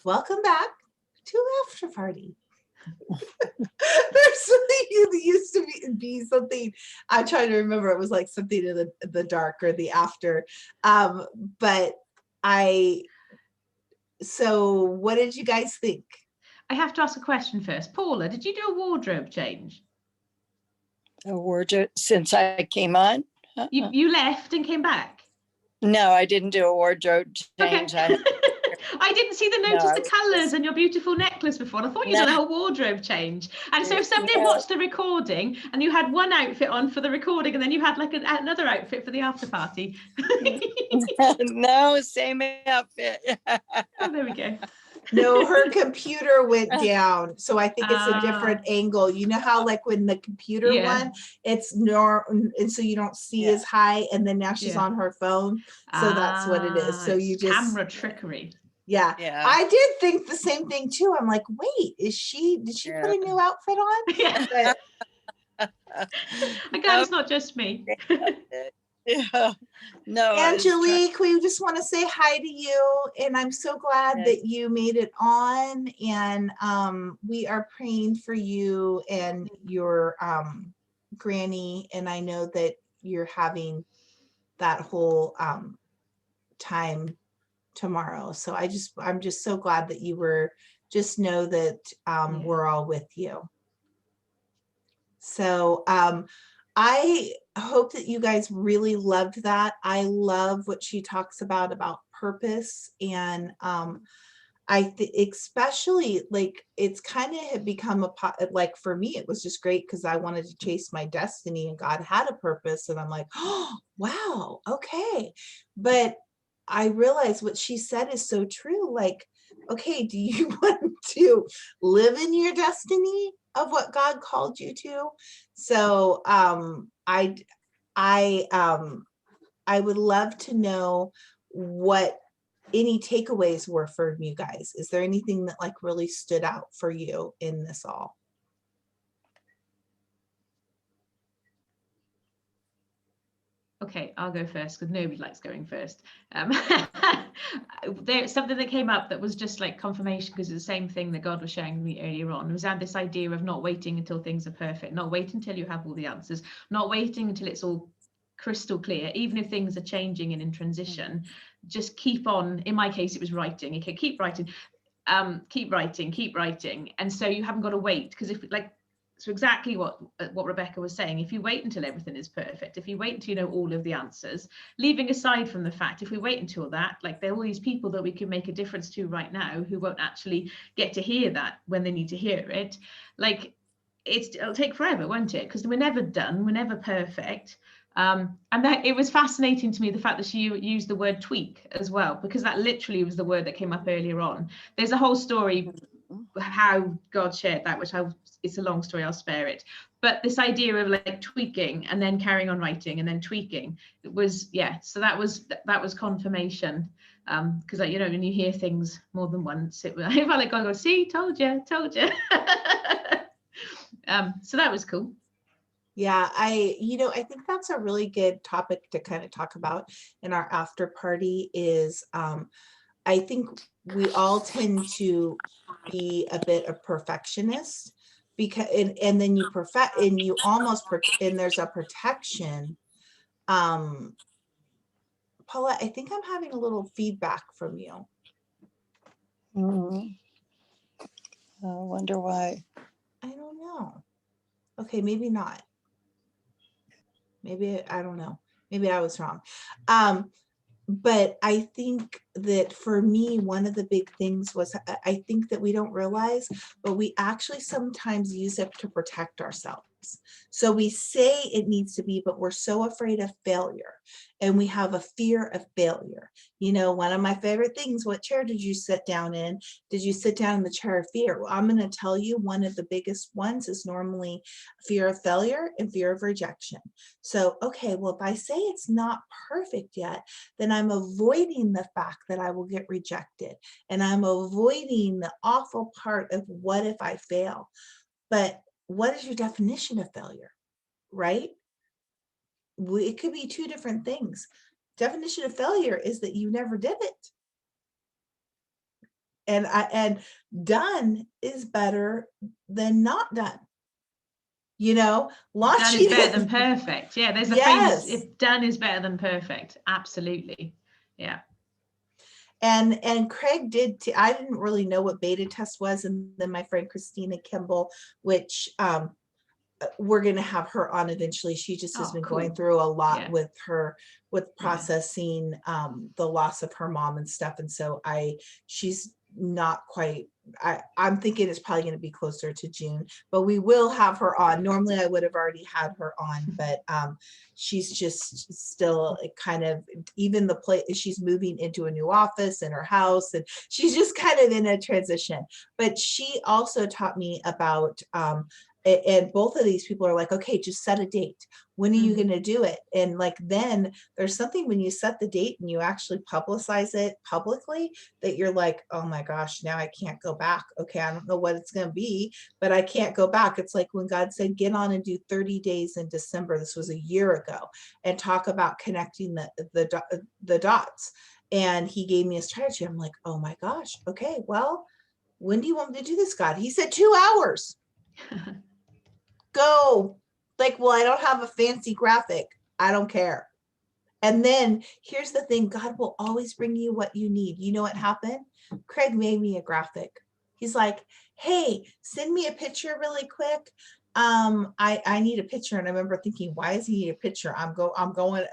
Welcome back to After Party. There used to be something, I'm trying to remember, it was like something in the dark or the after. But so what did you guys think? I have to ask a question first. Paula, did you do a wardrobe change? A wardrobe since I came on? You left and came back? No, I didn't do a wardrobe change. Okay. I didn't see the colours and your beautiful necklace before. I thought you'd done a whole wardrobe change. And so if somebody watched the recording and you had one outfit on for the recording and then you had like another outfit for the after party. No, same outfit. Oh, there we go. No, her computer went down, so I think it's a different angle. You know how like when the computer one, it's and so you don't see as high, and then now she's on her phone, so that's what it is. So you just camera trickery. Yeah, I did think the same thing too. I'm like, wait, did she put a new outfit on? Yeah. I guess it's not just me. Yeah, no. Angelique, we just want to say hi to you, and I'm so glad that you made it on, and we are praying for you and your granny, and I know that you're having that whole time tomorrow, so I'm just so glad that you were. Just know that we're all with you. So I hope that you guys really loved that. I love what she talks about purpose, and especially like it's kind of had become like for me it was just great because I wanted to chase my destiny, and God had a purpose, and I'm like, oh wow, okay. But I realized what she said is so true. Like, okay, do you want to live in your destiny of what God called you to? So I would love to know what any takeaways were from you guys. Is there anything that like really stood out for you in this all? Okay, I'll go first because nobody likes going first. There's something that came up that was just like confirmation, because it's the same thing that God was showing me earlier on. It was this idea of not waiting until things are perfect, not waiting until you have all the answers, not waiting until it's all crystal clear, even if things are changing and in transition. Just keep on. In my case, it was writing. Okay, keep writing, keep writing. And so you haven't got to wait, because if like, so exactly what Rebecca was saying, if you wait until everything is perfect, if you wait until you know all of the answers, leaving aside from the fact, if we wait until that, like there are all these people that we can make a difference to right now who won't actually get to hear that when they need to hear it. Like it'll take forever, won't it? Because we're never done, we're never perfect. And that it was fascinating to me, the fact that she used the word tweak as well, because that literally was the word that came up earlier on. There's a whole story how God shared that, which it's a long story, I'll spare it. But this idea of like tweaking and then carrying on writing and then tweaking, it was, so that was confirmation. Because you know, when you hear things more than once, I felt like God goes, see, told you. So that was cool. Yeah, I think that's a really good topic to kind of talk about in our after party is I think we all tend to be a bit of perfectionists, because and then you perfect and you almost and there's a protection. Paula, I think I'm having a little feedback from you. I wonder why. I don't know. Okay, maybe not. Maybe I don't know. Maybe I was wrong. But I think that for me, one of the big things was I think that we don't realize, but we actually sometimes use it to protect ourselves. So we say it needs to be, but we're so afraid of failure, and we have a fear of failure. You know, one of my favorite things, what chair did you sit down in? Did you sit down in the chair of fear? Well, I'm going to tell you, one of the biggest ones is normally fear of failure and fear of rejection. So, okay, well, if I say it's not perfect yet, then I'm avoiding the fact that I will get rejected, and I'm avoiding the awful part of what if I fail. But what is your definition of failure, right? It could be two different things. Definition of failure is that you never did it. and done is better than not done. You know, Done is launching better than perfect. Yeah, there's a Yes. famous, if done is better than perfect. Absolutely. Yeah. And Craig did I didn't really know what beta test was, and then my friend Christina Kimball, which we're going to have her on eventually. She just has Oh, been cool. going through a lot Yeah. with Yeah. processing the loss of her mom and stuff, and so she's not quite, I'm thinking it's probably going to be closer to June, but we will have her on. Normally I would have already had her on, but she's just still kind of, even the place, she's moving into a new office in her house, and she's just kind of in a transition. But she also taught me about and both of these people are like, okay, just set a date. When are you going to do it? And like, then there's something when you set the date and you actually publicize it publicly, that you're like, oh my gosh, now I can't go back. Okay, I don't know what it's going to be, but I can't go back. It's like when God said, get on and do 30 days in December. This was a year ago, and talk about connecting the dots. And he gave me a strategy. I'm like, oh my gosh. Okay, well, when do you want me to do this, God? He said 2 hours. Go. Like, well, I don't have a fancy graphic. I don't care. And then here's the thing, God will always bring you what you need. You know what happened? Craig made me a graphic. He's like, hey, send me a picture really quick. I need a picture. And I remember thinking, why does he need a picture? I'm going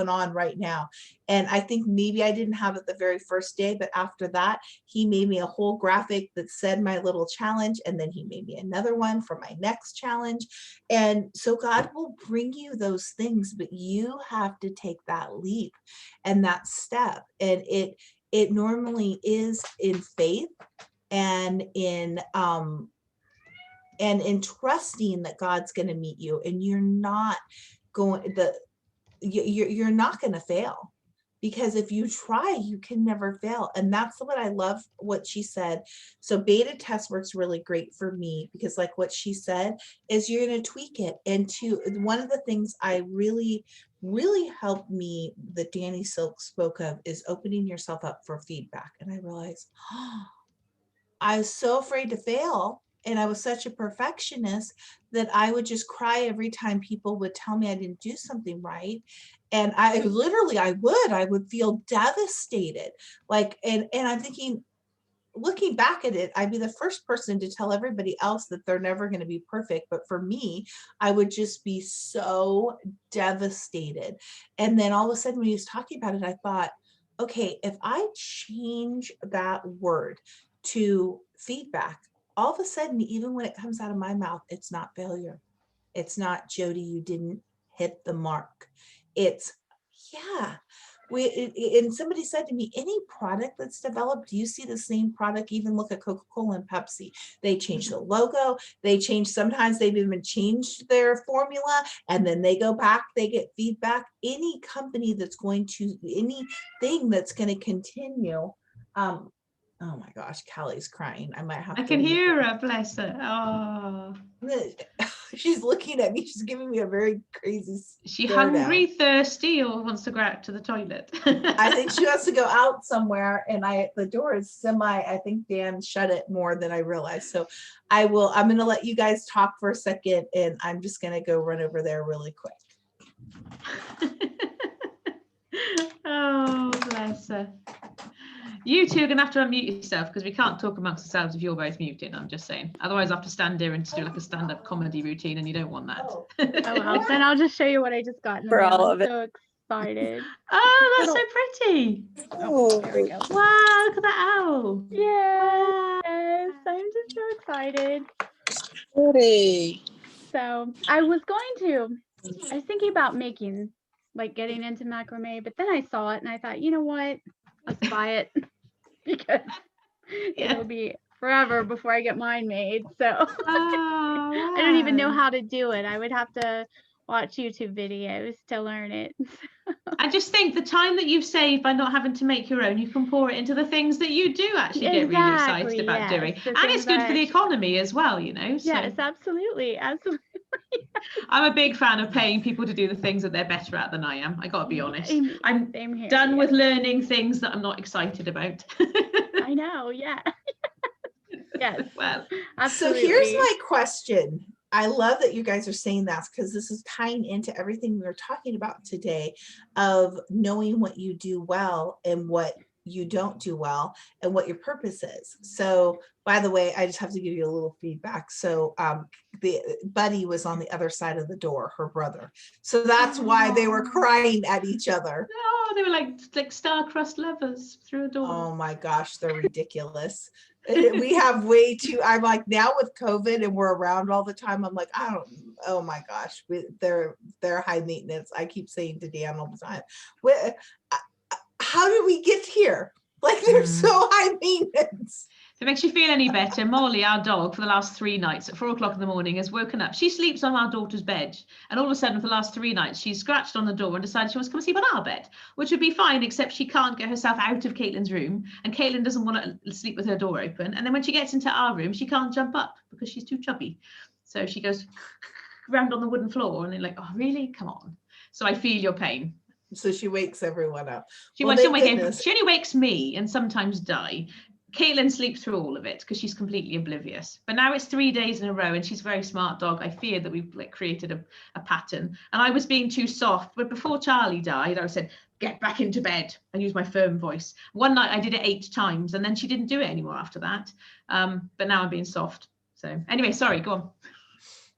on right now. And I think maybe I didn't have it the very first day, but after that, he made me a whole graphic that said my little challenge. And then he made me another one for my next challenge. And so God will bring you those things, but you have to take that leap and that step. And it normally is in faith and in trusting that God's going to meet you, and you're not going you're not going to fail, because if you try, you can never fail. And that's what I love what she said. So beta test works really great for me, because like what she said is you're going to tweak it. And one of the things I really helped me that Danny Silk spoke of is opening yourself up for feedback. And I realized, I was so afraid to fail, and I was such a perfectionist that I would just cry every time people would tell me I didn't do something right. And I would feel devastated. Like, and I'm thinking, looking back at it, I'd be the first person to tell everybody else that they're never going to be perfect. But for me, I would just be so devastated. And then all of a sudden, when he was talking about it, I thought, okay, if I change that word to feedback, all of a sudden, even when it comes out of my mouth, it's not failure. It's not, Jodi, you didn't hit the mark. It's, yeah. And somebody said to me, any product that's developed, do you see the same product? Even look at Coca-Cola and Pepsi. They change the logo. Sometimes they've even changed their formula, and then they go back, they get feedback. Any company anything that's going to continue. Oh my gosh, Callie's crying. I might have to. I can hear her, bless her. Oh. She's looking at me. She's giving me a very crazy Is she stare hungry, down. thirsty, or wants to go out to the toilet? I think she wants to go out somewhere, and the door is I think Dan shut it more than I realized. So I'm going to let you guys talk for a second, and I'm just going to go run over there really quick. Oh, bless her. You two are going to have to unmute yourself, because we can't talk amongst ourselves if you're both muted. I'm just saying. Otherwise, I have to stand here and just do like a stand-up comedy routine, and you don't want that. Oh, Then I'll just show you what I just got in the For mail. all I'm of it. so excited. Oh, that's so pretty. Oh, there we go. Wow, look at that owl. Yes, Wow. I'm just so excited. Pretty. So I was thinking about getting into macrame, but then I saw it and I thought, you know what? Let's buy it because it'll be forever before I get mine made. So Oh, I don't even know wow. how to do it. I would have to watch YouTube videos to learn it. I just think the time that you've saved by not having to make your own, you can pour it into the things that you do actually get really excited about doing. And it's good for the economy as well, you know. So yes, absolutely. I'm a big fan of paying people to do the things that they're better at than I am. I got to be honest. I'm Same here, done with learning things that I'm not excited about. I I know. Yeah. Yes. Well, So here's Absolutely. my question. I love that you guys are saying that because this is tying into everything we were talking about today of knowing what you do well and what you don't do well and what your purpose is. So by the way, I just have to give you a little feedback. So the Buddy was on the other side of the door, her brother. So that's why they were Aw. crying at each other. oh, they were like star-crossed lovers through a door. Oh my gosh, they're ridiculous. We have way too, I'm like, now with COVID and we're around all the time, I'm like, oh my gosh, they're high maintenance. I keep saying to Dan all the time, how did we get here? Like they're so high maintenance. If it makes you feel any better, Molly, our dog, for the last 3 nights at 4 o'clock in the morning has woken up. She sleeps on our daughter's bed. And all of a sudden, for the last 3 nights, she's scratched on the door and decided she wants to come sleep on our bed, which would be fine, except she can't get herself out of Caitlin's room. And Caitlin doesn't want to sleep with her door open. And then when she gets into our room, she can't jump up because she's too chubby. So she goes round on the wooden floor and they're like, oh, really? Come on. So I feel your pain. So she wakes everyone up. She Well, only thank goodness. she only wakes me and sometimes Di. Caitlin sleeps through all of it because she's completely oblivious. But now it's 3 days in a row and she's a very smart dog. I fear that we've created a pattern. And I was being too soft. But before Charlie died, I said, get back into bed. I used my firm voice. One night I did it 8 times and then she didn't do it anymore after that. But now I'm being soft. So anyway, sorry, go on.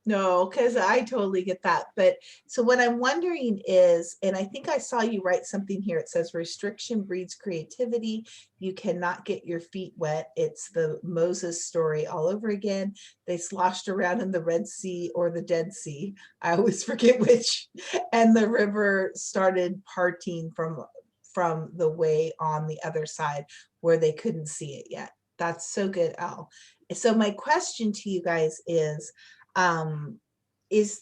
No, because I totally get that. But so what I'm wondering is, and I think I saw you write something here. It says restriction breeds creativity. You cannot get your feet wet. It's the Moses story all over again. They sloshed around in the Red Sea or the Dead Sea. I always forget which. And the river started parting from the way on the other side where they couldn't see it yet. That's so good, Al. So my question to you guys is as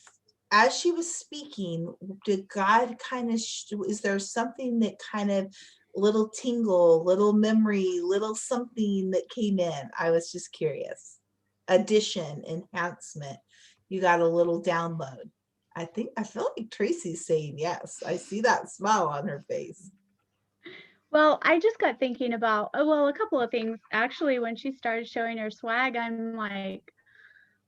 she was speaking, did God kind of, is there something that kind of little tingle, little memory, little something that came in? I was just curious. Addition, enhancement. You got a little download. I feel like Tracy's saying yes. I see that smile on her face. Well, I just got thinking about, a couple of things. Actually, when she started showing her swag, I'm like,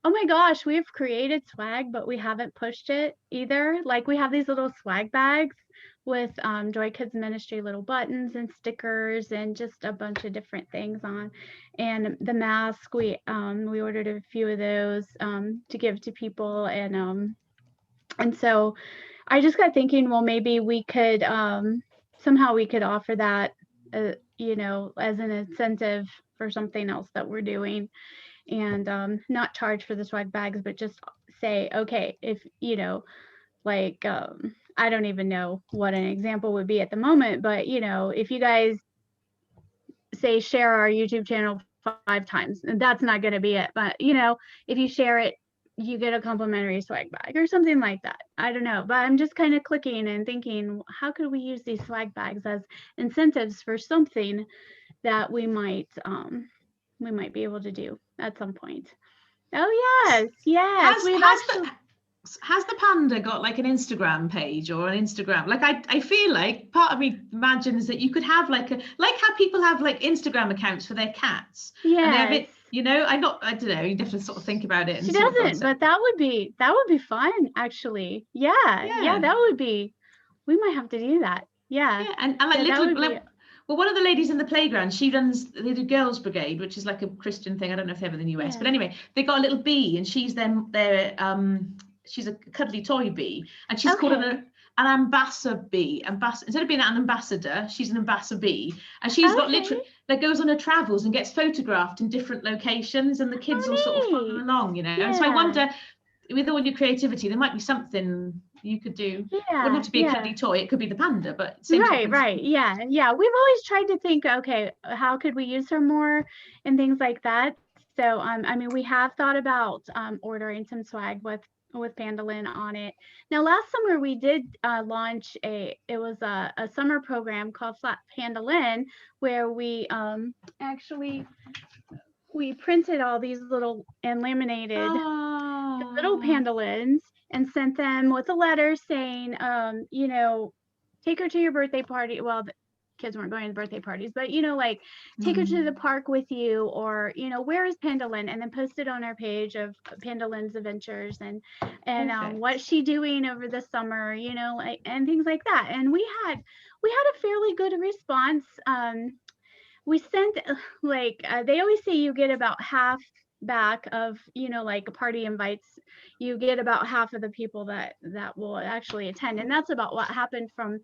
oh my gosh, we've created swag, but we haven't pushed it either. Like we have these little swag bags with Joy Kids Ministry little buttons and stickers and just a bunch of different things on. And the mask, we ordered a few of those to give to people. And so I just got thinking, well, maybe we could somehow we could offer that, as an incentive for something else that we're doing. And not charge for the swag bags, but just say, okay, if I don't even know what an example would be at the moment, but if you guys say share our YouTube channel 5 times, and that's not going to be it, but if you share it, you get a complimentary swag bag or something like that. I don't know, but I'm just kind of clicking and thinking, how could we use these swag bags as incentives for something that we might be able to do at some point. Oh yes. Has the panda got like an Instagram page or an Instagram? Like I feel like part of me imagines that you could have like how people have like Instagram accounts for their cats. Yeah. And they have it, I don't know, you have to sort of think about it. And she doesn't, but that would be fun actually. Yeah, that would be, we might have to do that. Yeah. And like well, one of the ladies in the playground, they do Girls Brigade, which is like a Christian thing. I don't know if they have it in the US, but anyway, they got a little bee, and she's she's a cuddly toy bee, and she's called an ambassador bee. Instead of being an ambassador, she's an ambassador bee, and she's got literally that goes on her travels and gets photographed in different locations, and the kids all sort of follow along, And so I wonder, with all your creativity, there might be something you could do. It wouldn't have to be a cuddly toy, it could be the panda, but right. Yeah. We've always tried to think, okay, how could we use her more and things like that. So we have thought about ordering some swag with Pandalin on it. Now last summer we did launch a summer program called Flat Pandalin, where we we printed all these little and laminated little Pandalins and sent them with a letter saying, take her to your birthday party. Well, kids weren't going to birthday parties, but like take her to the park with you, or where is Pandalyn, and then post it on our page of Pandalyn's adventures, and Perfect. what's she doing over the summer, and things like that. And we had a fairly good response. We sent they always say you get about half back of like party invites. You get about half of the people that will actually attend, and that's about what happened from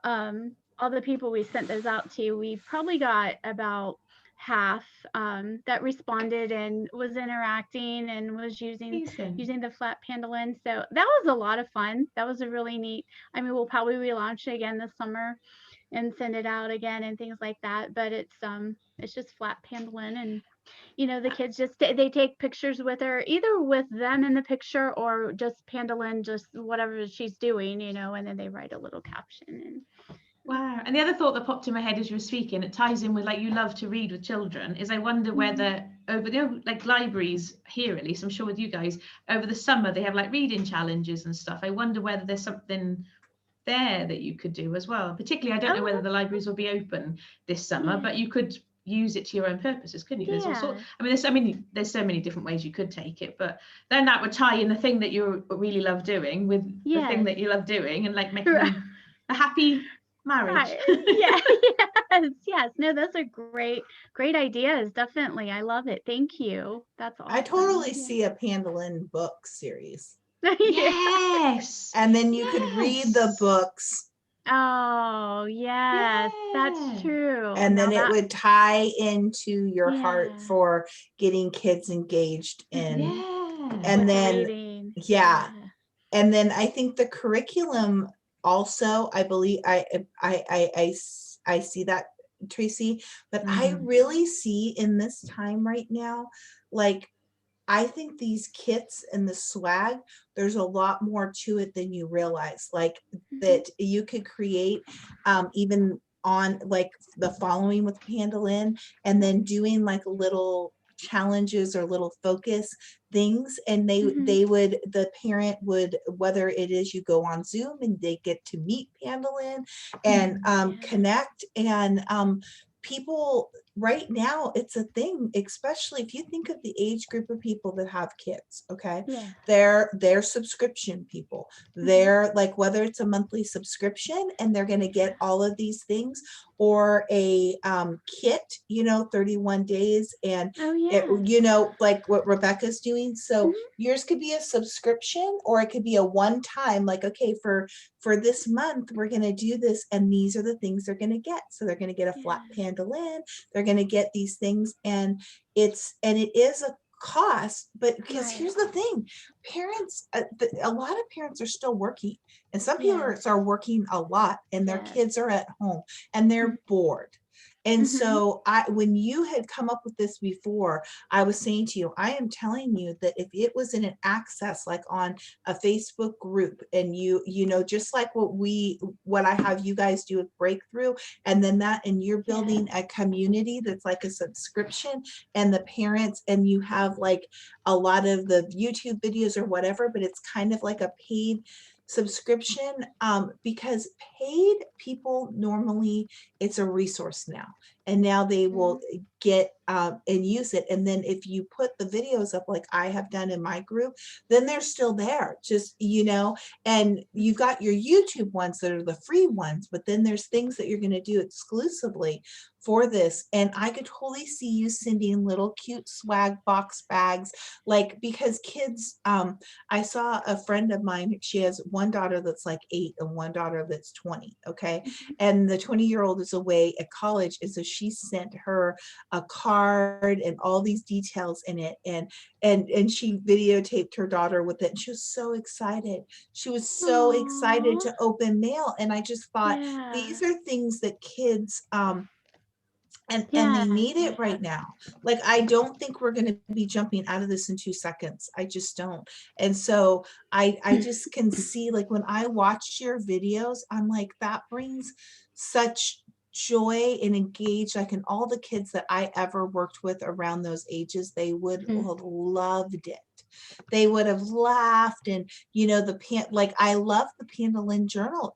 all the people we sent those out to. We probably got about half that responded and was interacting and was using the flat Pandalyn. So that was a lot of fun. That was a really neat. I mean, we'll probably relaunch it again this summer and send it out again and things like that, but it's just flat Pandalyn, and the kids just they take pictures with her, either with them in the picture or just Pandalyn, just whatever she's doing, and then they write a little caption. And wow. And the other thought that popped in my head as you were speaking, it ties in with like you love to read with children, is I wonder whether over like libraries here, at least I'm sure with you guys, over the summer they have like reading challenges and stuff. I wonder whether there's something there that you could do as well. Particularly, I don't know whether the libraries will be open this summer, but you could use it to your own purposes, couldn't you? There's all sorts. There's so many different ways you could take it, but then that would tie in the thing that you really love doing with the thing that you love doing, and like making a happy marriage. Yes. No, those are great ideas. Definitely. I love it. Thank you. That's awesome. I totally see a Pandalyn book series. Yes. And then you could read the books. Oh, yes, that's true. And then it would tie into your heart for getting kids engaged in. And then, reading. And then I think the curriculum also, I believe, I see that, Tracy, but I really see in this time right now, like, I think these kits and the swag, there's a lot more to it than you realize. Like that you could create even on like the following with Pandalyn, and then doing like little challenges or little focus things, and the parent would, whether it is you go on Zoom and they get to meet Pandalyn and connect, and people right now, it's a thing, especially if you think of the age group of people that have kids. Okay. They're subscription people. They're like, whether it's a monthly subscription and they're going to get all of these things, or a kit, 31 days, and like what Rebecca's doing. So yours could be a subscription, or it could be a one-time, like, okay, for this month we're going to do this, and these are the things they're going to get. So they're going to get a flat Pandalyn, they're going to get these things, and it is a cost, but because here's the thing, parents, a lot of parents are still working, and some parents are working a lot, and their kids are at home and they're bored. And so when you had come up with this before, I was saying to you, I am telling you that if it was in an access, like on a Facebook group, and just like what I have you guys do with Breakthrough, and then and you're building a community that's like a subscription, and the parents, and you have like a lot of the YouTube videos or whatever, but it's kind of like a paid subscription, because paid people, normally it's a resource now, and now they will get and use it. And then if you put the videos up like I have done in my group, then they're still there, just and you've got your YouTube ones that are the free ones, but then there's things that you're going to do exclusively for this. And I could totally see you sending little cute swag box bags, like, because kids, I saw a friend of mine, she has one daughter that's like 8 and one daughter that's 20. Okay. And the 20-year-old is away at college, and so she sent her a card and all these details in it, and she videotaped her daughter with it, and she was so excited. She was so excited to open mail. And I just thought, these are things that kids and they need it right now. Like, I don't think we're going to be jumping out of this in 2 seconds. I just don't. And so I just can see, like, when I watch your videos, I'm like, that brings such joy and engage. Like, in all the kids that I ever worked with around those ages, they would have loved it. They would have laughed. And, you know, like, I love the Pandolin journal,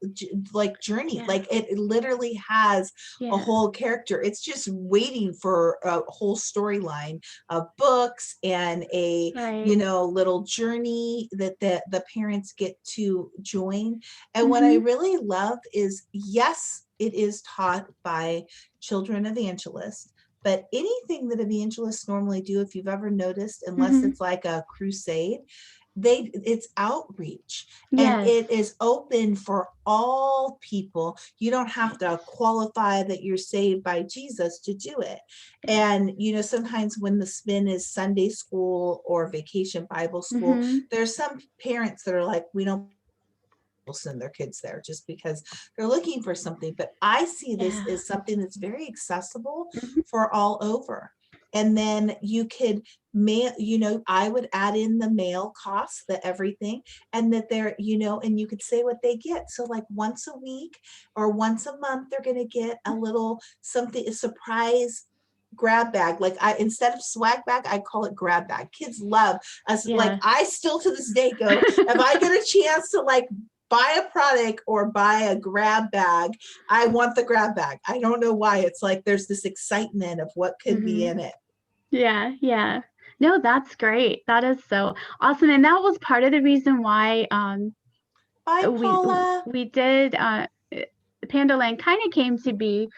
like journey, Yeah. like it literally has a Yeah. whole character. It's just waiting for a whole storyline of books and a, Right. you know, little journey that the parents get to join. And what I really love is, yes, it is taught by children evangelists, but anything that evangelists normally do, if you've ever noticed, unless it's like a crusade, it's outreach, and Yes. it is open for all people. You don't have to qualify that you're saved by Jesus to do it. And, you know, sometimes when the spin is Sunday school or vacation Bible school, there's some parents that are like, we don't send their kids there just because they're looking for something. But I see this Yeah. as something that's very accessible for all over. And then you could mail, you know, I would add in the mail costs, the everything, and that they're, you know, and you could say what they get. So like once a week or once a month, they're going to get a little something, a surprise grab bag. Like, instead of swag bag, I call it grab bag. Kids love us. Yeah. Like, I still to this day go, if I get a chance to like buy a product or buy a grab bag, I want the grab bag. I don't know why. It's like there's this excitement of what could be in it. Yeah, yeah. No, that's great. That is so awesome. And that was part of the reason why Bye, Paula. we did Pandaland kind of came to be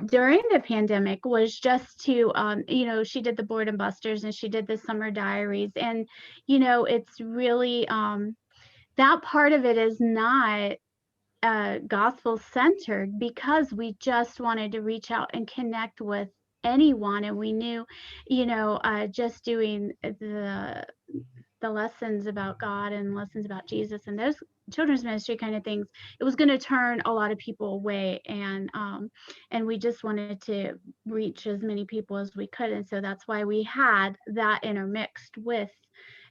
during the pandemic, was just to you know, she did the Boredom Busters and she did the Summer Diaries, and you know, it's really that part of it is not gospel centered, because we just wanted to reach out and connect with anyone. And we knew, you know, just doing the lessons about God and lessons about Jesus and those children's ministry kind of things, it was going to turn a lot of people away. And we just wanted to reach as many people as we could. And so that's why we had that intermixed with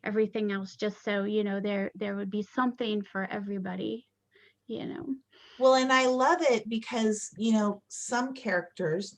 everything else, just so, you know, there would be something for everybody, you know. Well, and I love it because, you know, some characters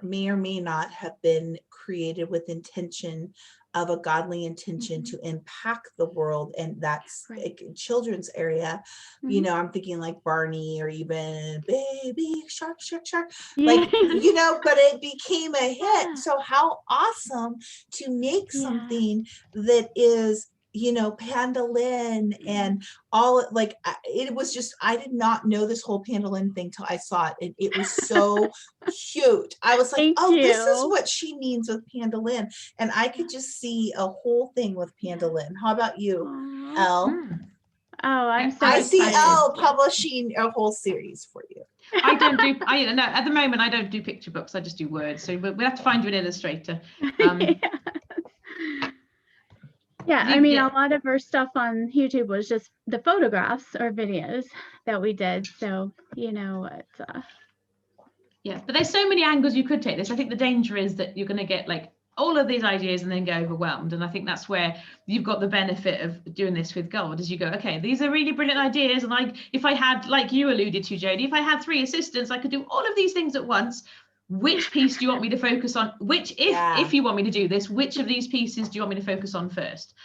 may or may not have been created with intention, of a godly intention to impact the world. And that's like children's area. You know, I'm thinking like Barney, or even Baby Shark, Shark, Shark. Like, you know, but it became a hit. So how awesome to make something that is, you know, Pandolin and all, like, it was just, I did not know this whole Pandolin thing till I saw it, and it was so cute. I was like, Thank oh, you. this is what she means with Pandolin, and I could just see a whole thing with Pandolin. How about you, Aww. Elle? Oh, I'm so I see excited. Elle publishing a whole series for you. I don't do, no, at the moment, I don't do picture books. I just do words. So we'll have to find you an illustrator. Yeah, I mean, a lot of her stuff on YouTube was just the photographs or videos that we did. So, you know, it's yeah, but there's so many angles you could take this. I think the danger is that you're going to get like all of these ideas and then get overwhelmed. And I think that's where you've got the benefit of doing this with God, as you go, okay, these are really brilliant ideas. And if I had, like you alluded to, Jodi, if I had 3 assistants, I could do all of these things at once. Which piece do you want me to focus on? Which, if you want me to do this, which of these pieces do you want me to focus on first?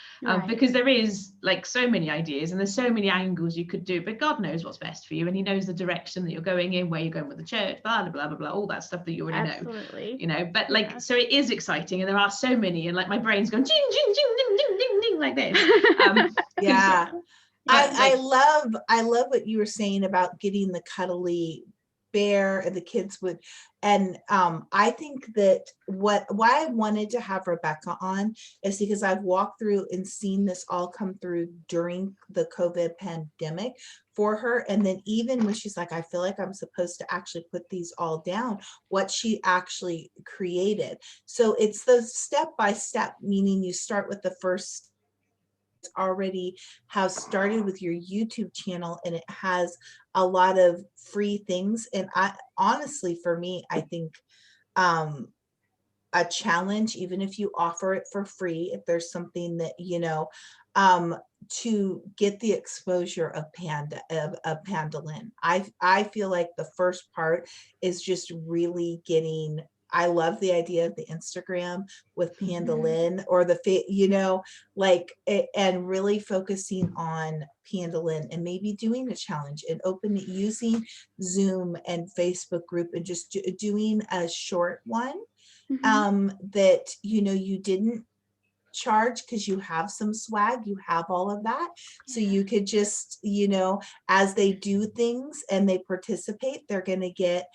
Because there is like so many ideas and there's so many angles you could do, but God knows what's best for you, and he knows the direction that you're going in, where you're going with the church, blah, blah, blah, blah, blah, all that stuff that you already know, you know, but like, so it is exciting, and there are so many, and like my brain's going ding, ding, ding, ding, ding, ding, ding, like this. Yeah. I love what you were saying about getting the cuddly bear, and the kids would, and I think that why I wanted to have Rebecca on is because I've walked through and seen this all come through during the COVID pandemic for her. And then even when she's like, I feel like I'm supposed to actually put these all down, what she actually created. So it's the step by step, meaning you start with the first already have started with your YouTube channel, and it has a lot of free things. And I honestly, for me, I think a challenge, even if you offer it for free, if there's something that, you know, to get the exposure of Pandolin. I feel like the first part is just really getting I love the idea of the Instagram with Mhm. Pandolin or and really focusing on Pandolin and maybe doing a challenge and using Zoom and Facebook group and just doing a short one that, you didn't charge because you have some swag, you have all of that. So you could just, as they do things and they participate, they're going to get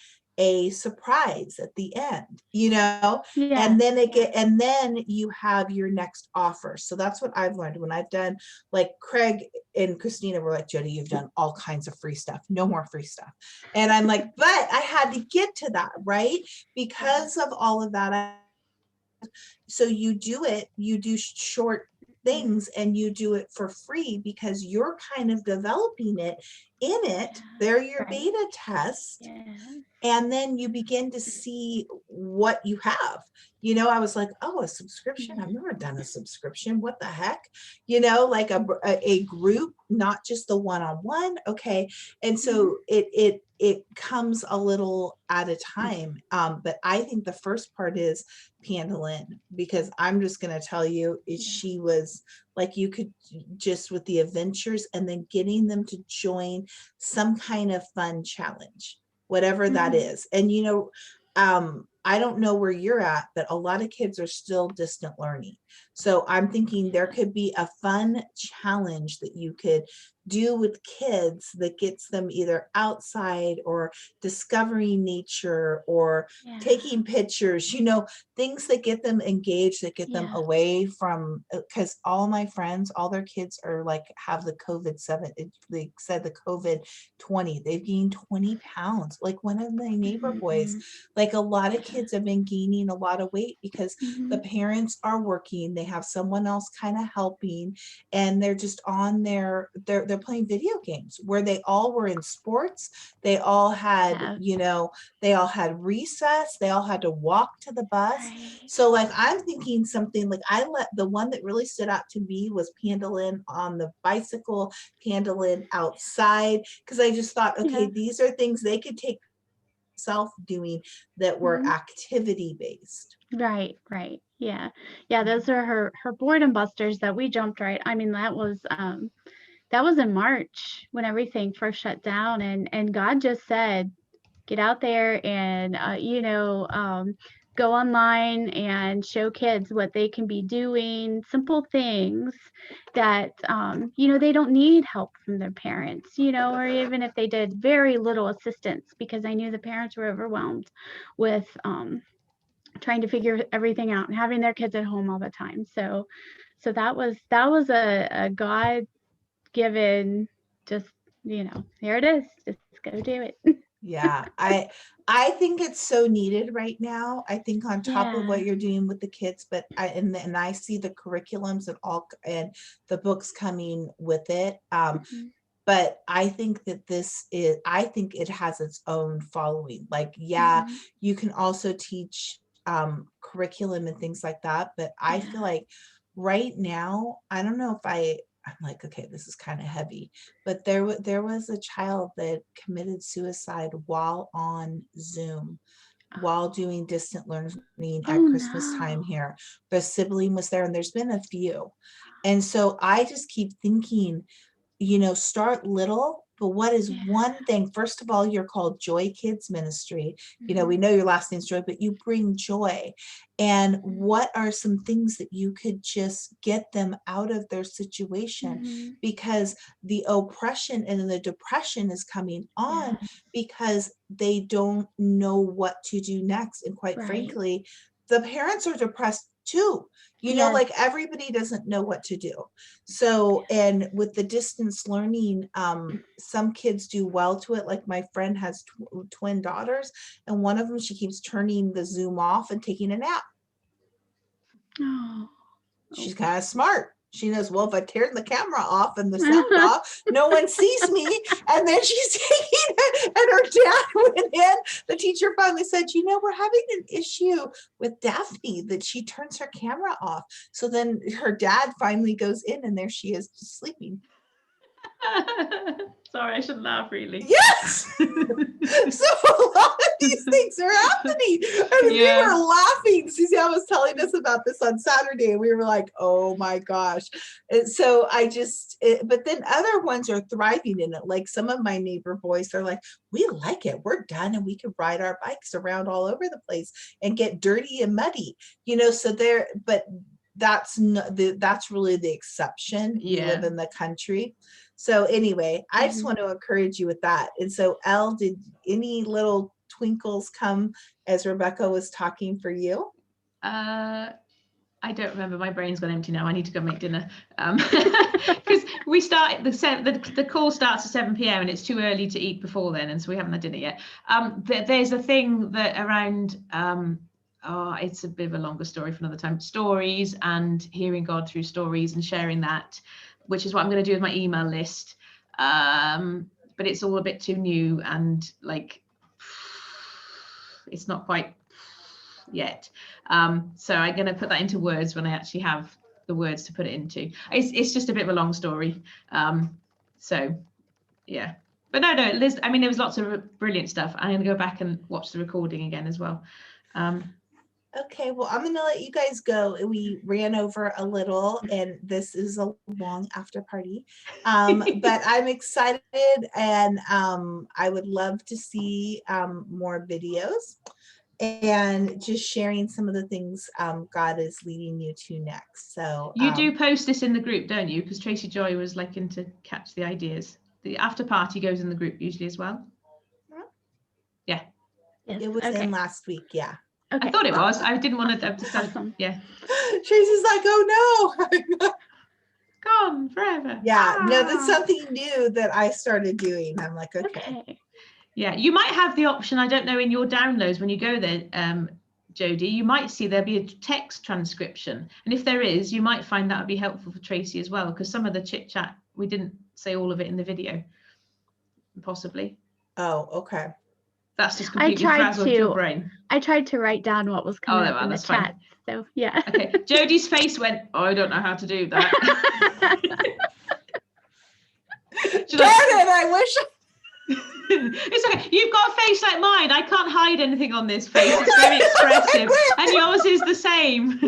a surprise at the end, Yeah. and and then you have your next offer. So that's what I've learned when I've done, like Craig and Christina were like, Jodi, you've done all kinds of free stuff, no more free stuff. And I'm like, but I had to get to that, right? Because of all of that. So you do short things and you do it for free because you're kind of developing it in it. They're your Right. beta tests. Yeah. And then you begin to see what you have. I was like, oh, a subscription. I've never done a subscription. What the heck? Like a group, not just the one-on-one. Okay. And so it comes a little at a time. But I think the first part is Pandolin, because I'm just going to tell you, she was like, you could just with the adventures and then getting them to join some kind of fun challenge, whatever that is. And, I don't know where you're at, but a lot of kids are still distant learning. So I'm thinking there could be a fun challenge that you could do with kids that gets them either outside or discovering nature or taking pictures, things that get them engaged, that get them away from, because all my friends, all their kids are like, have the COVID-7, they said the COVID-20, they've gained 20 pounds. Like one of my neighbor boys, like a lot of kids have been gaining a lot of weight because the parents are working, they have someone else kind of helping, and they're just on they're playing video games where they all were in sports. They all had, they all had recess, they all had to walk to the bus. So like, I'm thinking something like the one that really stood out to me was Pandolin on the bicycle, Pandolin outside. Cause I just thought, okay, these are things they could take self doing that were activity based. Right. Yeah. Those are her boredom busters that we jumped right. I mean, that was in March when everything first shut down, and God just said, get out there and go online and show kids what they can be doing, simple things that they don't need help from their parents, or even if they did very little assistance, because I knew the parents were overwhelmed with trying to figure everything out and having their kids at home all the time. So that was a God given, just, here it is, just go do it. Yeah, I think it's so needed right now. I think on top of what you're doing with the kids, but I see the curriculums and the books coming with it. But I think that I think it has its own following. Like, you can also teach curriculum and things like that. But I feel like right now, I don't know if I'm like, okay, this is kind of heavy, but there was a child that committed suicide while on Zoom, while doing distant learning at Christmas time here. The sibling was there, and there's been a few. And so I just keep thinking, start little, but what is one thing? First of all, you're called Joy Kids Ministry. We know your last name's Joy, but you bring joy. And what are some things that you could just get them out of their situation? Because the oppression and the depression is coming on because they don't know what to do next. And quite frankly, the parents are depressed too. Like everybody doesn't know what to do. So, and with the distance learning, some kids do well to it. Like my friend has twin daughters, and one of them, she keeps turning the Zoom off and taking a nap. She's kind of smart. She knows, well, if I turn the camera off and the sound off, no one sees me. And then she's taking it, and her dad went in. The teacher finally said, we're having an issue with Daphne that she turns her camera off. So then her dad finally goes in, and there she is, just sleeping. Sorry, I shouldn't laugh, really. Yes. So a lot of these things are happening. I mean, Yeah. we were laughing. Suzanne was telling us about this on Saturday, and we were like, "Oh my gosh!" And so but then other ones are thriving in it. Like some of my neighbor boys are like, "We like it. We're done, and we can ride our bikes around all over the place and get dirty and muddy." So but that's really the exception. We live in the country. So anyway, I just want to encourage you with that. And so Elle, did any little twinkles come as Rebecca was talking for you? I don't remember. My brain's gone empty now. I need to go make dinner. Because we start the call starts at 7 p.m. and it's too early to eat before then, and so we haven't had dinner yet. There's a thing that around it's a bit of a longer story for another time. Stories and hearing God through stories and sharing that, which is what I'm going to do with my email list. But it's all a bit too new and like it's not quite yet. So I'm going to put that into words when I actually have the words to put it into. It's just a bit of a long story. So yeah. But no, Liz, I mean, there was lots of brilliant stuff. I'm going to go back and watch the recording again as well. Okay, well, I'm going to let you guys go. We ran over a little, and this is a long after party. But I'm excited, and I would love to see more videos and just sharing some of the things God is leading you to next. So you do post this in the group, don't you? Because Tracy Joy was liking to catch the ideas. The after party goes in the group usually as well. Yeah. Yes. It was in last week, yeah. Okay. I thought it was. I didn't want to decide. Awesome. Yeah. Tracy's like, oh no. Gone forever. Yeah, no, that's something new that I started doing. I'm like, okay. Yeah, you might have the option, I don't know, in your downloads when you go there, Jodi, you might see there'll be a text transcription. And if there is, you might find that would be helpful for Tracy as well, because some of the chit chat, we didn't say all of it in the video, possibly. Oh, okay. That's just completely frazzled your brain. I tried to write down what was coming up in the chat. Fine. So yeah. Okay, Jodi's face went, oh, I don't know how to do that. I wish. It's okay. You've got a face like mine. I can't hide anything on this face. It's very expressive, and yours is the same.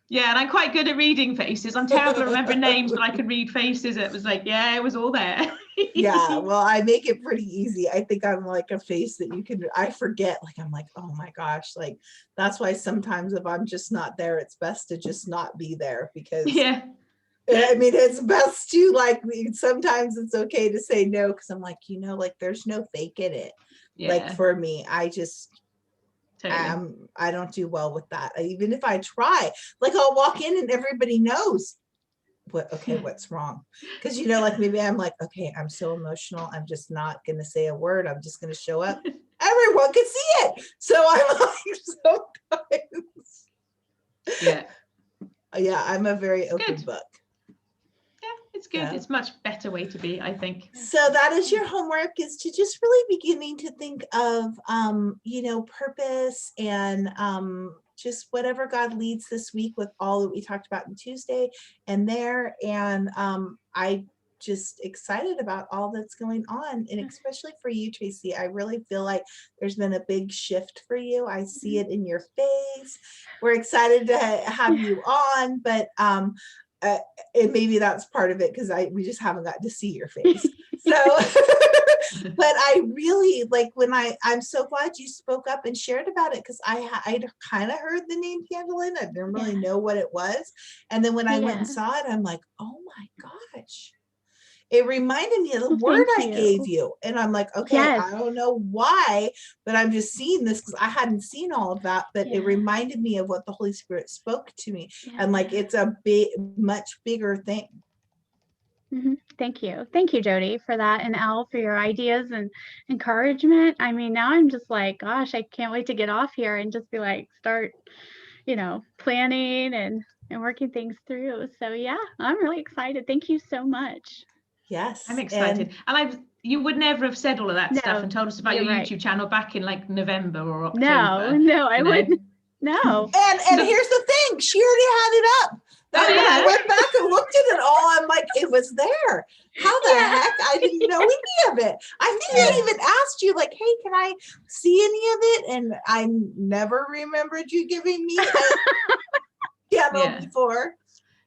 Yeah, and I'm quite good at reading faces. I'm terrible at remembering names, but I can read faces. It was like, yeah, it was all there. Yeah, well, I make it pretty easy. I think I'm like a face that I forget. Like, I'm like, oh my gosh. Like, that's why sometimes if I'm just not there, it's best to just not be there, because yeah. I mean, it's best to like, sometimes it's okay to say no, because I'm like, like there's no fake in it. Yeah. Like for me, I just, totally. I don't do well with that. Even if I try, like I'll walk in and everybody knows what's wrong. Because, like maybe I'm like, okay, I'm so emotional. I'm just not going to say a word. I'm just going to show up. Everyone can see it. So I'm like, sometimes. Yeah. Yeah, I'm a very open book. It's good. Yeah. It's much better way to be, I think. So that is your homework, is to just really beginning to think of, purpose and just whatever God leads this week with all that we talked about on Tuesday and there. And I just excited about all that's going on. And especially for you, Tracy, I really feel like there's been a big shift for you. I see it in your face. We're excited to have you on, but and maybe that's part of it, because we just haven't got to see your face. So, but I really like when I'm so glad you spoke up and shared about it, because I kind of heard the name Candlein. I didn't really know what it was. And then when I went and saw it, I'm like, oh my gosh. It reminded me of the word I gave you. And I'm like, okay, I don't know why, but I'm just seeing this because I hadn't seen all of that, but it reminded me of what the Holy Spirit spoke to me. And like, it's a much bigger thing. Mm-hmm. Thank you. Thank you, Jodi, for that. And Al, for your ideas and encouragement. I mean, now I'm just like, gosh, I can't wait to get off here and just be like, start, planning and working things through. So yeah, I'm really excited. Thank you so much. Yes, I'm excited. And you would never have said all of that stuff and told us about your YouTube channel back in like November or October. No, I wouldn't. No. And here's the thing, she already had it up. And when I went back and looked at it all, I'm like, it was there. How the heck? I didn't know any of it. I think I even asked you, like, hey, can I see any of it? And I never remembered you giving me a piano before.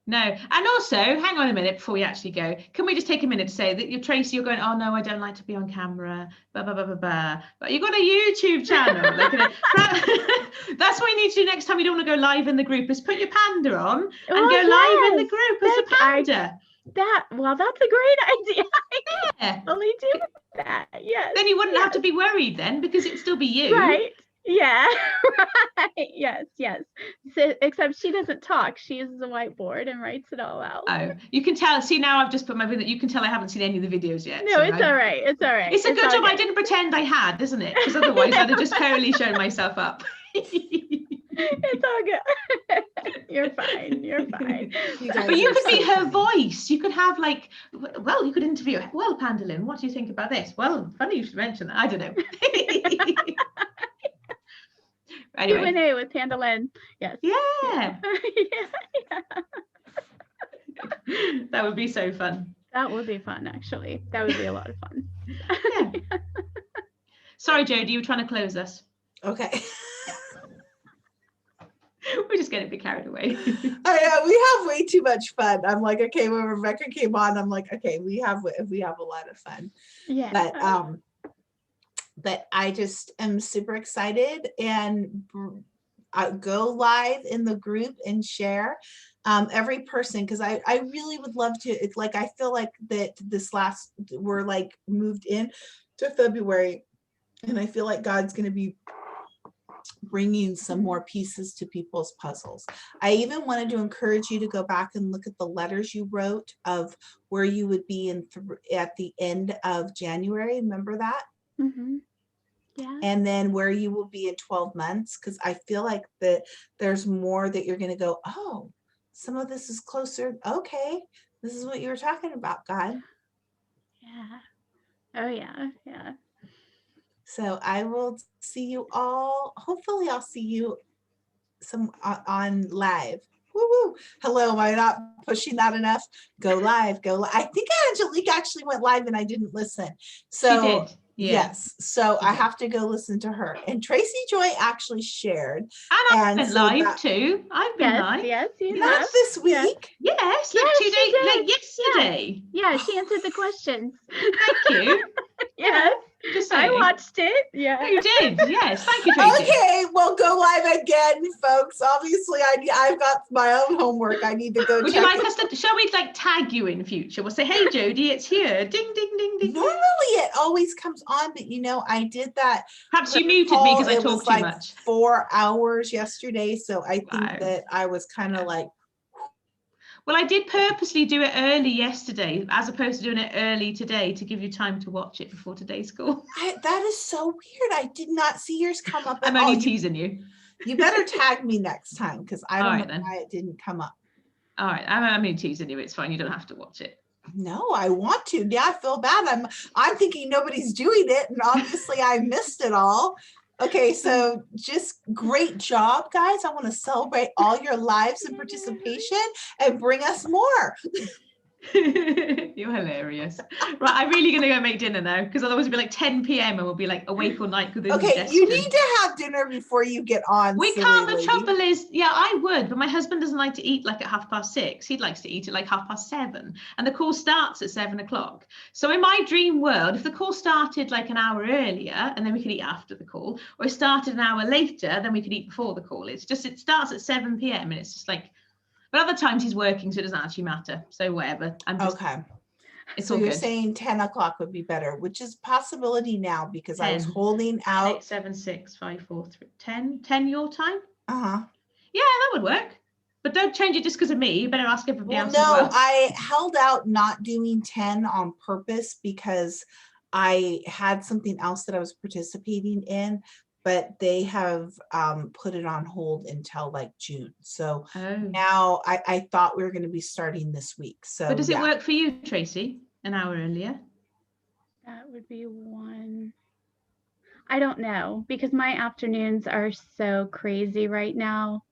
No. And also, hang on a minute before we actually go. Can we just take a minute to say that you're Tracy, you're going, oh no, I don't like to be on camera, blah, blah, blah, blah, blah. But you've got a YouTube channel. Like, that's what you need to do next time you don't want to go live in the group, is put your panda on and go live in the group as a panda. That's a great idea. Yeah. Only do that. Yes. Then you wouldn't have to be worried then, because it'd still be you. Right. Yeah. Right. Yes. So, except she doesn't talk. She uses a whiteboard and writes it all out. Oh, you can tell. See, now I've just put my video. You can tell I haven't seen any of the videos yet. No, so it's all right. It's all right. It's a good job I didn't pretend I had, isn't it? Because otherwise I'd have just totally shown myself up. It's all good. You're fine. But you could be her voice. You could have like, well, you could interview her. Well, Pandalin, what do you think about this? Well, funny you should mention that. I don't know. Anyway. Q&A with Pandalin. Yes. Yeah. Yeah. That would be so fun. That would be fun, actually. That would be a lot of fun. Yeah. Sorry, Jodi, you were trying to close us. Okay. We're just getting a bit carried away. I know, we have way too much fun. I'm like, okay, when Rebecca came on, I'm like, okay, we have a lot of fun. Yeah. But I just am super excited, and go live in the group and share every person, because I really would love to. It's like, I feel like that we're like moved in to February, and I feel like God's going to be bringing some more pieces to people's puzzles. I even wanted to encourage you to go back and look at the letters you wrote of where you would be at the end of January. Remember that? Mm-hmm. Yeah. And then where you will be in 12 months, because I feel like that there's more that you're going to go, oh, some of this is closer. Okay, this is what you were talking about, God. Yeah. Oh, yeah. Yeah. So I will see you all. Hopefully I'll see you on live. Woo-woo. Hello, am I not pushing that enough? Go live, go live. I think Angelique actually went live and I didn't listen. So she did. Yeah. Yes, so I have to go listen to her. And Tracy Joy actually shared. And I've been live too. I've been live. Yes, not this week. Yes, like 2 days, like yesterday. Yeah, she answered the questions. Thank you. Yes. Just I saying. watched it. Yeah. You did. Yes. Thank you, Tracy. Okay, well, go live again, folks. Obviously, I've got my own homework. I need to go. Would you like us to? Shall we like tag you in future? We'll say, "Hey, Jodi, it's here." Ding, ding, ding, ding. Normally, it always comes on, but I did that. Perhaps you muted me because I talked too much. 4 hours yesterday, so I think that I was kind of like. Well, I did purposely do it early yesterday, as opposed to doing it early today, to give you time to watch it before today's call. That is so weird. I did not see yours come up. I'm only teasing you. You better tag me next time, because I don't know why it didn't come up. All right, I'm only teasing you. It's fine. You don't have to watch it. No, I want to. Yeah, I feel bad. I'm thinking nobody's doing it, and obviously I missed it all. Okay, so just great job, guys. I want to celebrate all your lives and participation and bring us more. You're hilarious. Right, I'm really going to go make dinner now, because otherwise it'll be like 10 p.m. and we'll be like awake all night. Okay, you need to have dinner before you get on. We can't. The trouble is, yeah, I would, but my husband doesn't like to eat like at 6:30. He likes to eat at like 7:30, and the call starts at 7 o'clock. So in my dream world, if the call started like an hour earlier, and then we could eat after the call, or it started an hour later, then we could eat before the call. It starts at 7 p.m. and it's just like. But other times he's working, so it doesn't actually matter. So whatever. Okay. It's so all you're good. saying 10 o'clock would be better, which is possibility now, because 10, I was holding out. 8, 7, 6, 5, 4, 3, 10 your time? Uh-huh. Yeah, that would work. But don't change it just because of me. You better ask everybody else as well. I held out not doing 10 on purpose because I had something else that I was participating in. But they have put it on hold until like June. So now I thought we were going to be starting this week. So, but does it work for you, Tracy? An hour earlier? That would be one. I don't know, because my afternoons are so crazy right now.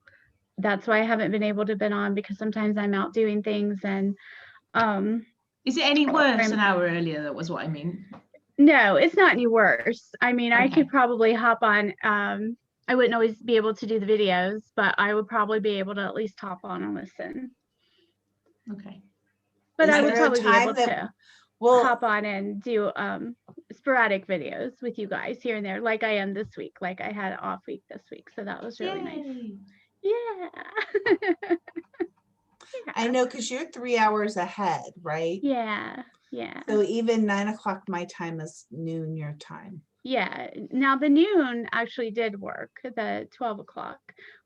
that's why I haven't been able to been on, because sometimes I'm out doing things and Is it any or worse I'm- an hour earlier? That was what I mean. no, it's not any worse. I mean, I Okay. could probably hop on. I wouldn't always be able to do the videos, but I would probably be able to at least hop on and listen. Okay. But Is I would there a probably be time able that- to Well, hop on and do sporadic videos with you guys here and there, like I am this week. Like I had an off week this week, so that was really nice. Yay. Yeah. I know, because you're 3 hours ahead, right? Yeah. Yeah. So even 9 o'clock my time is noon your time. Yeah. Now the noon actually did work. The 12 o'clock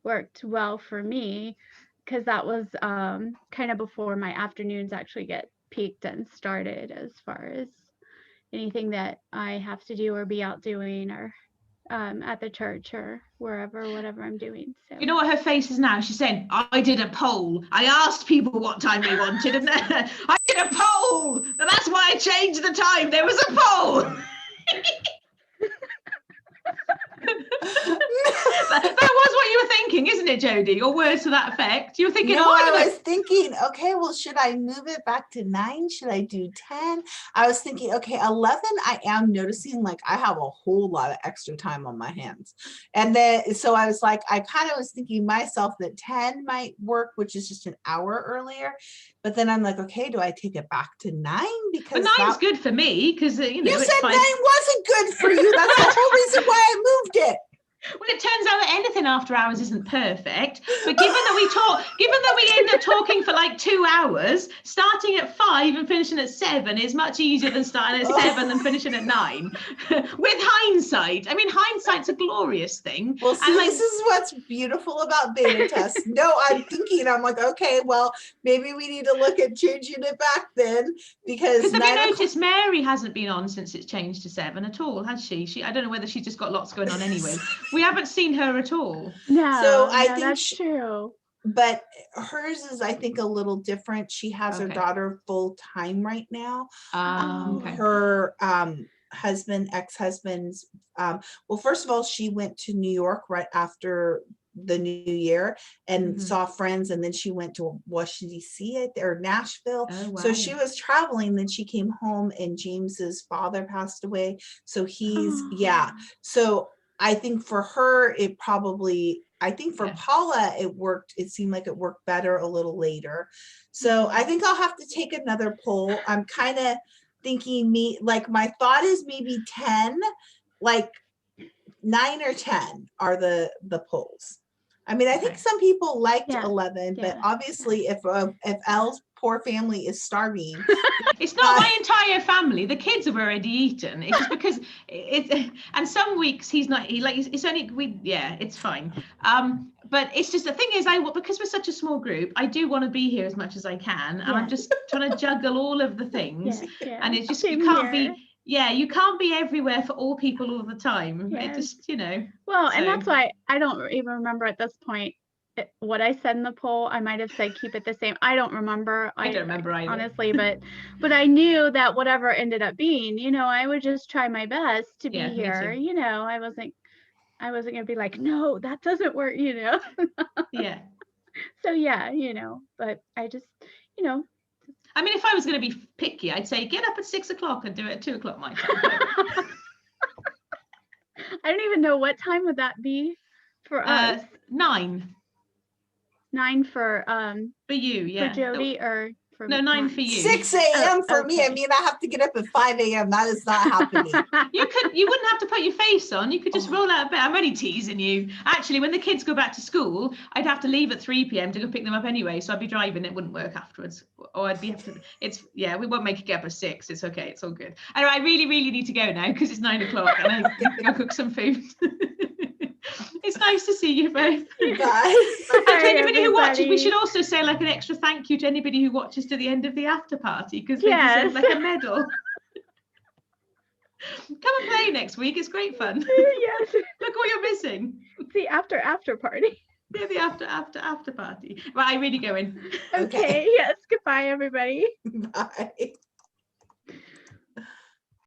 worked well for me because that was kind of before my afternoons actually get peaked and started, as far as anything that I have to do or be out doing, or at the church or wherever, whatever I'm doing. So You know what her face is now? She's saying, I did a poll. I asked people what time they wanted, and I did a poll. And that's why I changed the time. There was a poll. That was what you were thinking, isn't it, Jodi? Or words to that effect. You were thinking, No, oh, I'm I gonna was thinking, okay, well, should I move it back to 9? Should I do 10? I was thinking, okay, 11, I am noticing like I have a whole lot of extra time on my hands. And then, so I was like, I kind of was thinking myself that 10 might work, which is just an hour earlier. But then I'm like, okay, do I take it back to 9? Because But 9's good for me because you know you it's said 9 fine. wasn't good for you. That's the whole reason why I moved it. Well, it turns out that anything after hours isn't perfect. But given that we end up talking for like 2 hours, starting at 5 and finishing at 7 is much easier than starting at 7 and finishing at 9. With hindsight, I mean, hindsight's a glorious thing. Well, see, And like, this is what's beautiful about beta tests. No, I'm like, okay, well, maybe we need to look at changing it back then, because have 9 you o'clock. noticed Mary hasn't been on since it's changed to 7 at all, has she? I don't know whether she's just got lots going on anyway. We haven't seen her at all. no, I no, think that's she- true. But hers is, I think, a little different. She has her Okay. daughter full time right now. Okay. Her ex-husband's, well, first of all, she went to New York right after the new year and Mhm. saw friends, and then she went to Washington DC or Nashville. Oh, wow. So she was traveling, then she came home and James's father passed away. So he's, yeah. So I think for her, it probably, I think for Yeah. Paula, it seemed like it worked better a little later. So I think I'll have to take another poll. I'm kind of thinking my thought is maybe 10, like 9 or 10 are the polls. I mean, I think Okay. some people liked Yeah, 11, but yeah. obviously if Elle's poor family is starving, It's not my entire family. The kids have already eaten. It's just because and some weeks he's not. It's only it's fine. But it's just the thing is, because we're such a small group, I do want to be here as much as I can, and I'm Yeah. just trying to juggle all of the things. Yeah, And it's just Same you can't here. be. Yeah, you can't be everywhere for all people all the time. It Yes. just, Well, So- and that's why I don't even remember at this point what I said in the poll. I might have said keep it the same. I don't remember. I don't remember either. honestly, but I knew that whatever ended up being, I would just try my best to Yeah, be me here. too. I wasn't gonna be like, no, that doesn't work. Yeah. So yeah, but I just, I mean, if I was going to be picky, I'd say get up at 6 o'clock and do it at 2 o'clock my time. I don't even know what time would that be for us. 9 9 for you, yeah. for Jodi, or for No, 9 mine? for you. 6 a.m. for me. I okay. mean, I have to get up at 5 a.m. That is not happening. You wouldn't have to put your face on. You could just Oh. roll out of bed. I'm only teasing you. Actually, when the kids go back to school, I'd have to leave at 3 p.m. to go pick them up anyway. So I'd be driving. It wouldn't work afterwards. Or I'd be we won't make it get up at 6. It's okay. It's all good. And I really, really need to go now because it's 9 o'clock and I can go cook some food. It's nice to see you both. Bye. And to Bye, anybody who watches, we everybody. should also say like an extra thank you to anybody who watches to the end of the after party because they Yes. deserve like a medal. Come and play next week. It's great fun. Yes, Look what you're missing. the after party. Yeah, the after party. Right, I really go in. Okay. Okay, yes. Goodbye, everybody. Bye.